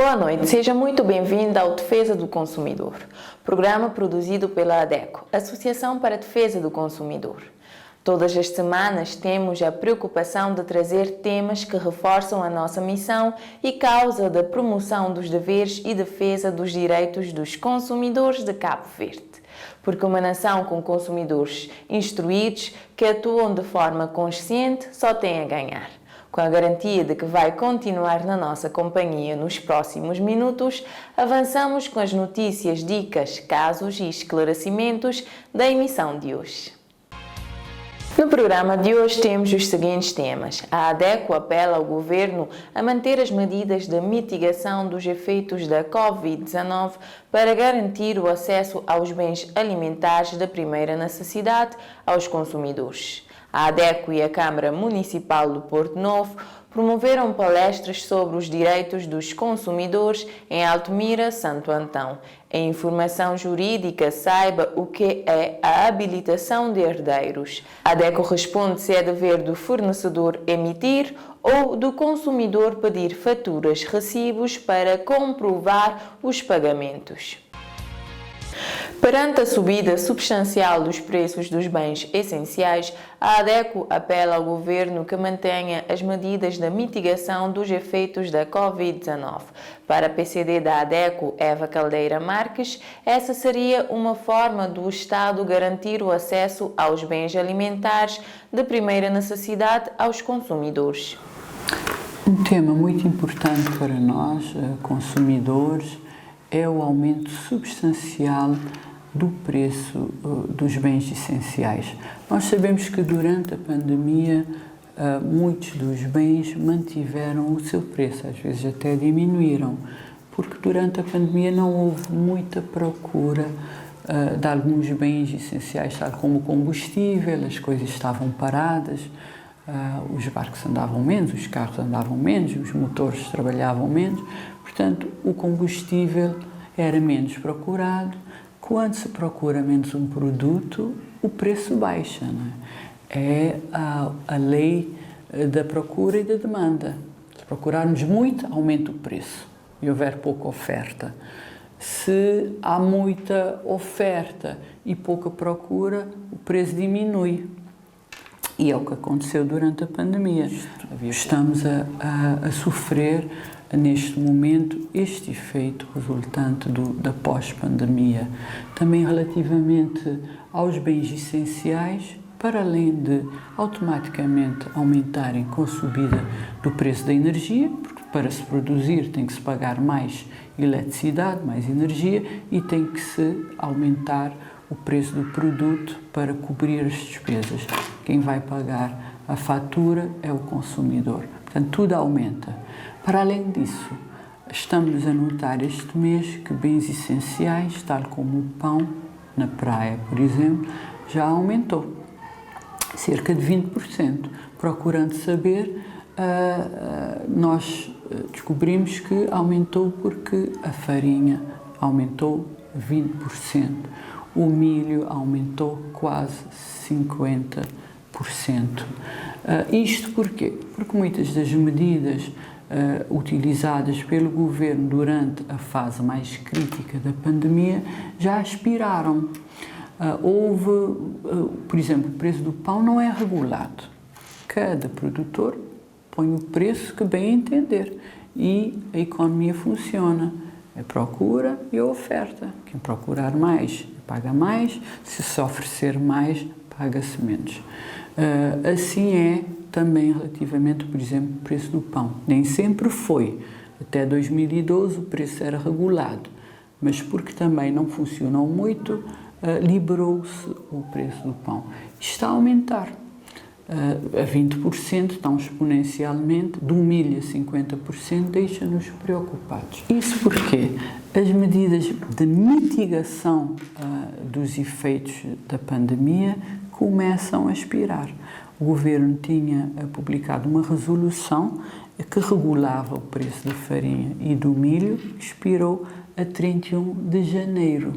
Boa noite, seja muito bem-vindo ao Defesa do Consumidor, programa produzido pela ADECO, Associação para a Defesa do Consumidor. Todas as semanas temos a preocupação de trazer temas que reforçam a nossa missão e causa da promoção dos deveres e defesa dos direitos dos consumidores de Cabo Verde. Porque uma nação com consumidores instruídos que atuam de forma consciente só tem a ganhar. Com a garantia de que vai continuar na nossa companhia nos próximos minutos, avançamos com as notícias, dicas, casos e esclarecimentos da emissão de hoje. No programa de hoje temos os seguintes temas. A ADECO apela ao Governo a manter as medidas de mitigação dos efeitos da Covid-19 para garantir o acesso aos bens alimentares de primeira necessidade aos consumidores. A ADECO e a Câmara Municipal do Porto Novo promoveram palestras sobre os direitos dos consumidores em Altamira, Santo Antão. Em informação jurídica, saiba o que é a habilitação de herdeiros. A ADECO responde se é dever do fornecedor emitir ou do consumidor pedir faturas, recibos para comprovar os pagamentos. Perante a subida substancial dos preços dos bens essenciais, a ADECO apela ao Governo que mantenha as medidas de mitigação dos efeitos da Covid-19. Para a PCD da ADECO, Eva Caldeira Marques, essa seria uma forma do Estado garantir o acesso aos bens alimentares de primeira necessidade aos consumidores. Um tema muito importante para nós, consumidores, é o aumento substancial do preço dos bens essenciais. Nós sabemos que durante a pandemia muitos dos bens mantiveram o seu preço, às vezes até diminuíram, porque durante a pandemia não houve muita procura de alguns bens essenciais, tal como o combustível, as coisas estavam paradas, os barcos andavam menos, os carros andavam menos, os motores trabalhavam menos, portanto o combustível era menos procurado. Quando se procura menos um produto, o preço baixa, não é? É a lei da procura e da demanda. Se procurarmos muito, aumenta o preço e houver pouca oferta. Se há muita oferta e pouca procura, o preço diminui. E é o que aconteceu durante a pandemia. Estamos a sofrer neste momento este efeito resultante da pós-pandemia. Também relativamente aos bens essenciais, para além de automaticamente aumentarem com a subida do preço da energia, porque para se produzir tem que se pagar mais eletricidade, mais energia, e tem que se aumentar o preço do produto para cobrir as despesas. Quem vai pagar a fatura é o consumidor. Portanto, tudo aumenta. Para além disso, estamos a notar este mês que bens essenciais, tal como o pão na praia, por exemplo, já aumentou cerca de 20%. Procurando saber, nós descobrimos que aumentou porque a farinha aumentou 20%, o milho aumentou quase 50%. Isto porquê? Porque muitas das medidas utilizadas pelo Governo durante a fase mais crítica da pandemia já expiraram. Por exemplo, o preço do pão não é regulado. Cada produtor põe o preço que bem entender e a economia funciona. A procura e a oferta. Quem procurar mais, paga mais. Se oferecer mais, paga-se menos. Assim é também relativamente, por exemplo, o preço do pão. Nem sempre foi. Até 2012 o preço era regulado, mas porque também não funcionou muito, liberou-se o preço do pão. Está a aumentar. A 20%, tão exponencialmente, do milho a 50%, deixa-nos preocupados. Isso porque as medidas de mitigação dos efeitos da pandemia começam a expirar. O Governo tinha publicado uma resolução que regulava o preço da farinha e do milho, que expirou a 31 de janeiro.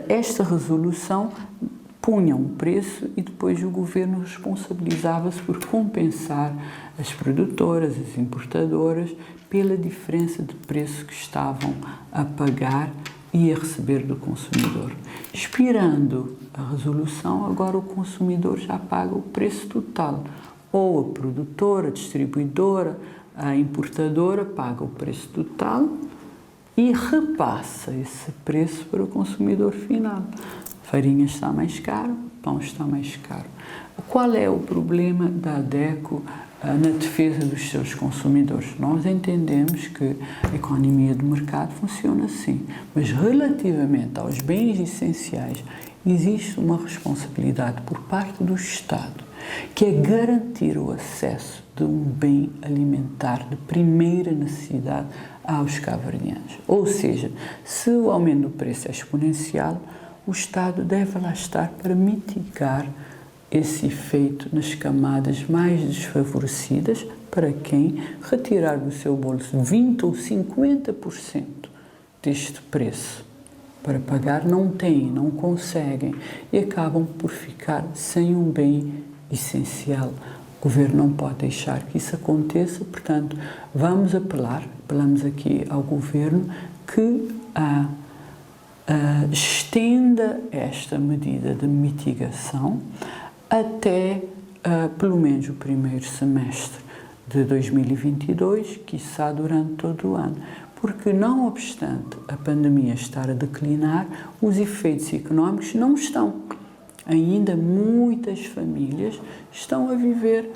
Esta resolução punham um preço e depois o governo responsabilizava-se por compensar as produtoras, as importadoras, pela diferença de preço que estavam a pagar e a receber do consumidor. Expirando a resolução, agora o consumidor já paga o preço total. Ou a produtora, a distribuidora, a importadora paga o preço total e repassa esse preço para o consumidor final. A farinha está mais cara, o pão está mais caro. Qual é o problema da ADECO na defesa dos seus consumidores? Nós entendemos que a economia de mercado funciona assim, mas relativamente aos bens essenciais existe uma responsabilidade por parte do Estado, que é garantir o acesso de um bem alimentar de primeira necessidade aos cabo-verdianos. Ou seja, se o aumento do preço é exponencial, o Estado deve lá estar para mitigar esse efeito nas camadas mais desfavorecidas, para quem retirar do seu bolso 20% ou 50% deste preço para pagar não têm, não conseguem e acabam por ficar sem um bem essencial. O governo não pode deixar que isso aconteça, portanto, apelamos aqui ao governo que estenda esta medida de mitigação até pelo menos o primeiro semestre de 2022, quiçá durante todo o ano, porque não obstante a pandemia estar a declinar, os efeitos económicos não estão. Ainda muitas famílias estão a viver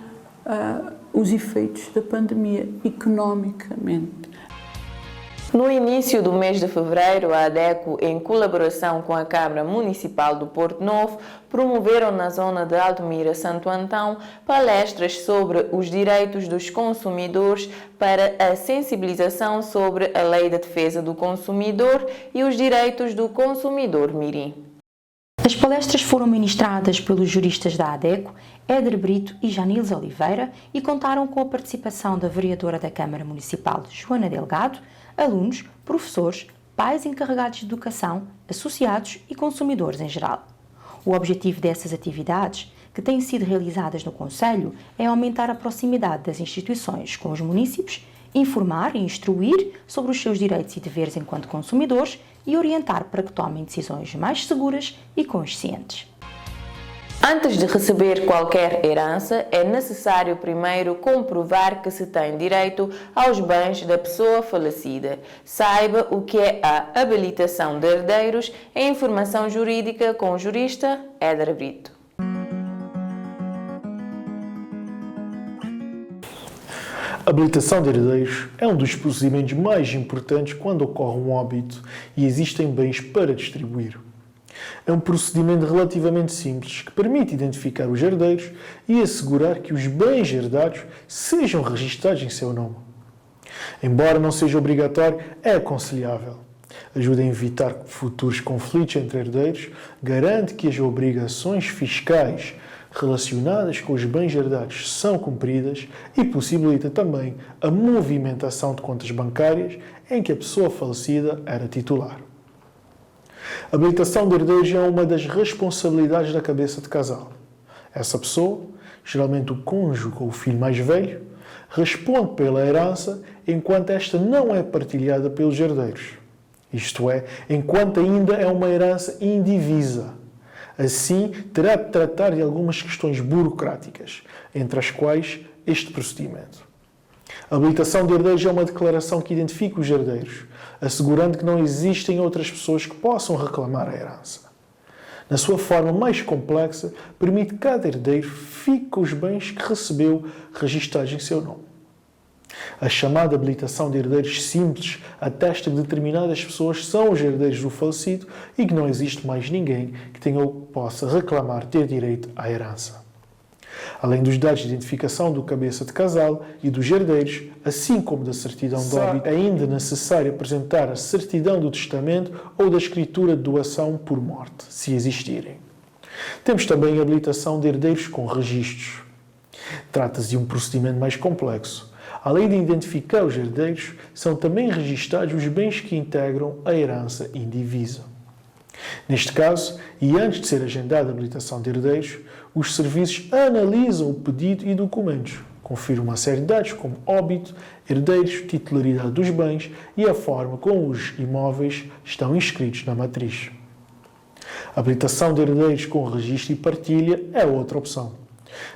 os efeitos da pandemia economicamente. No início do mês de fevereiro, a ADECO, em colaboração com a Câmara Municipal do Porto Novo, promoveram na zona de Altamira Santo Antão palestras sobre os direitos dos consumidores para a sensibilização sobre a Lei de Defesa do Consumidor e os direitos do consumidor mirim. As palestras foram ministradas pelos juristas da ADECO, Éder Brito e Janiles Oliveira, e contaram com a participação da vereadora da Câmara Municipal, Joana Delgado, alunos, professores, pais encarregados de educação, associados e consumidores em geral. O objetivo dessas atividades, que têm sido realizadas no Conselho, é aumentar a proximidade das instituições com os munícipes, informar e instruir sobre os seus direitos e deveres enquanto consumidores e orientar para que tomem decisões mais seguras e conscientes. Antes de receber qualquer herança, é necessário primeiro comprovar que se tem direito aos bens da pessoa falecida. Saiba o que é a habilitação de herdeiros em informação jurídica com o jurista Éder Brito. A habilitação de herdeiros é um dos procedimentos mais importantes quando ocorre um óbito e existem bens para distribuir. É um procedimento relativamente simples que permite identificar os herdeiros e assegurar que os bens herdados sejam registados em seu nome. Embora não seja obrigatório, é aconselhável. Ajuda a evitar futuros conflitos entre herdeiros, garante que as obrigações fiscais relacionadas com os bens herdados são cumpridas e possibilita também a movimentação de contas bancárias em que a pessoa falecida era titular. A habilitação de herdeiros é uma das responsabilidades da cabeça de casal. Essa pessoa, geralmente o cônjuge ou o filho mais velho, responde pela herança enquanto esta não é partilhada pelos herdeiros. Isto é, enquanto ainda é uma herança indivisa. Assim, terá de tratar de algumas questões burocráticas, entre as quais este procedimento. A habilitação de herdeiros é uma declaração que identifica os herdeiros, assegurando que não existem outras pessoas que possam reclamar a herança. Na sua forma mais complexa, permite que cada herdeiro fique com os bens que recebeu registados em seu nome. A chamada habilitação de herdeiros simples atesta que determinadas pessoas são os herdeiros do falecido e que não existe mais ninguém que tenha ou possa reclamar ter direito à herança. Além dos dados de identificação do cabeça de casal e dos herdeiros, assim como da certidão de óbito, é ainda necessário apresentar a certidão do testamento ou da escritura de doação por morte, se existirem. Temos também a habilitação de herdeiros com registros. Trata-se de um procedimento mais complexo. Além de identificar os herdeiros, são também registados os bens que integram a herança indivisa. Neste caso, e antes de ser agendada a habilitação de herdeiros, os serviços analisam o pedido e documentos, confirmam uma série de dados como óbito, herdeiros, titularidade dos bens e a forma como os imóveis estão inscritos na matriz. A habilitação de herdeiros com registro e partilha é outra opção.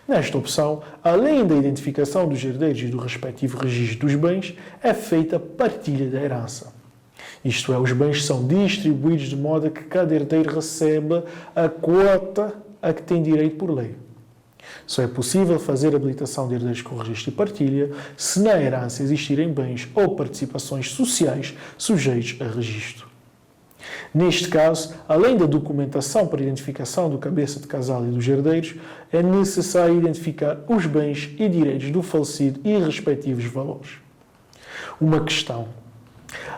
Nesta opção, além da identificação dos herdeiros e do respectivo registro dos bens, é feita a partilha da herança. Isto é, os bens são distribuídos de modo a que cada herdeiro receba a quota a que tem direito por lei. Só é possível fazer a habilitação de herdeiros com registro e partilha se na herança existirem bens ou participações sociais sujeitos a registro. Neste caso, além da documentação para identificação do cabeça de casal e dos herdeiros, é necessário identificar os bens e direitos do falecido e respectivos valores. Uma questão.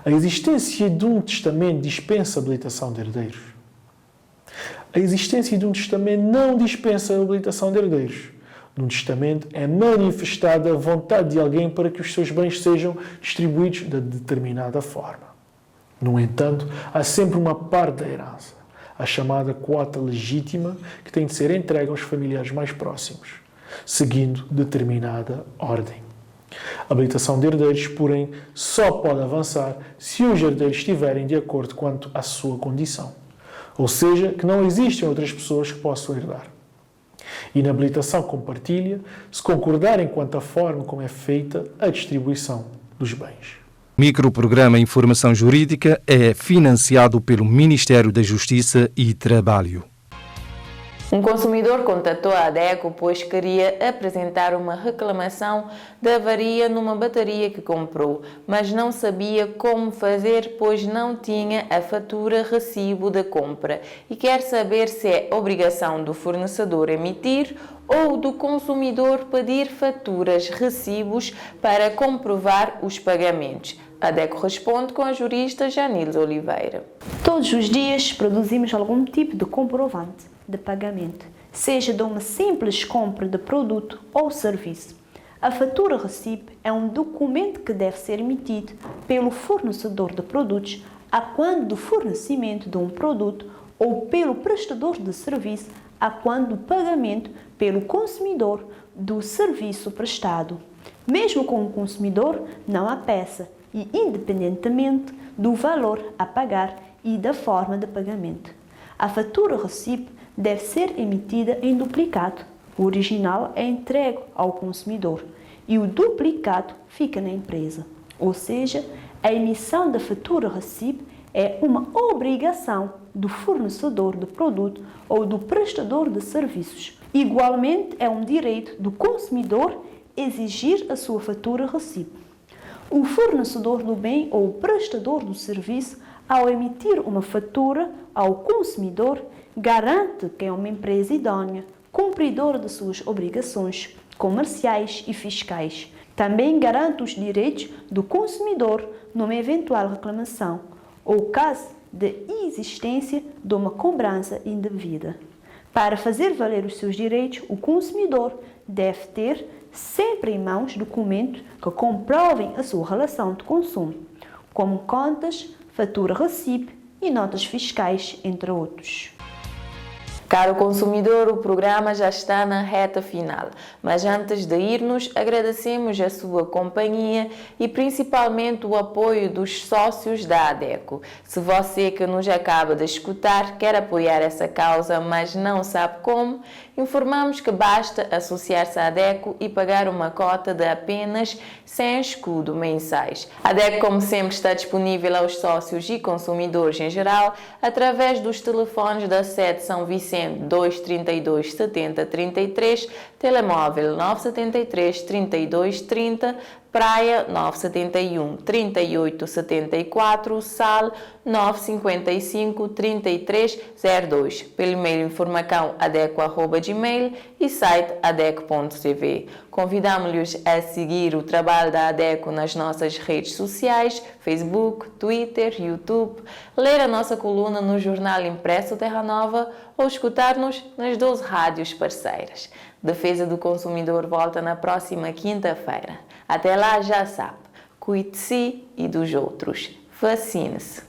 A existência de um testamento dispensa a habilitação de herdeiros? A existência de um testamento não dispensa a habilitação de herdeiros. Num testamento é manifestada a vontade de alguém para que os seus bens sejam distribuídos de determinada forma. No entanto, há sempre uma parte da herança, a chamada quota legítima, que tem de ser entregue aos familiares mais próximos, seguindo determinada ordem. A habilitação de herdeiros, porém, só pode avançar se os herdeiros estiverem de acordo quanto à sua condição, ou seja, que não existem outras pessoas que possam herdar. E na habilitação com partilha, se concordarem quanto à forma como é feita a distribuição dos bens. Microprograma Informação Jurídica é financiado pelo Ministério da Justiça e Trabalho. Um consumidor contatou a ADECO pois queria apresentar uma reclamação de avaria numa bateria que comprou, mas não sabia como fazer pois não tinha a fatura recibo da compra e quer saber se é obrigação do fornecedor emitir ou do consumidor pedir faturas, recibos para comprovar os pagamentos. A ADECO responde com a jurista Janilza Oliveira. Todos os dias produzimos algum tipo de comprovante de pagamento, seja de uma simples compra de produto ou serviço. A fatura-recibo é um documento que deve ser emitido pelo fornecedor de produtos a quando do fornecimento de um produto ou pelo prestador de serviço a quando do pagamento pelo consumidor do serviço prestado. Mesmo com o consumidor, não há peça e independentemente do valor a pagar e da forma de pagamento. A fatura-recibo deve ser emitida em duplicado. O original é entregue ao consumidor e o duplicado fica na empresa. Ou seja, a emissão da fatura-recibo é uma obrigação do fornecedor de produto ou do prestador de serviços. Igualmente, é um direito do consumidor exigir a sua fatura-recibo. O fornecedor do bem ou o prestador do serviço, ao emitir uma fatura ao consumidor, garante que é uma empresa idônea, cumpridora de suas obrigações comerciais e fiscais. Também garante os direitos do consumidor numa eventual reclamação ou caso de existência de uma cobrança indevida. Para fazer valer os seus direitos, o consumidor deve ter sempre em mãos documentos que comprovem a sua relação de consumo, como contas, fatura-recibo e notas fiscais, entre outros. Caro consumidor, o programa já está na reta final, mas antes de irmos, agradecemos a sua companhia e principalmente o apoio dos sócios da ADECO. Se você que nos acaba de escutar quer apoiar essa causa, mas não sabe como, informamos que basta associar-se à ADECO e pagar uma cota de apenas 100 escudo mensais. A ADECO, como sempre, está disponível aos sócios e consumidores em geral através dos telefones da sede São Vicente 232 70 33, telemóvel 973 32 30, Praia 971 38 74, Sal 955 33 02, pelo e-mail informacão@adeco@gmail e site adeco.tv. Convidamos-lhes a seguir o trabalho da ADECO nas nossas redes sociais, Facebook, Twitter, YouTube, ler a nossa coluna no jornal impresso Terra Nova ou escutar-nos nas 12 rádios parceiras. Defesa do Consumidor volta na próxima quinta-feira. Até lá, já sabe, cuide de si e dos outros. Vacine-se.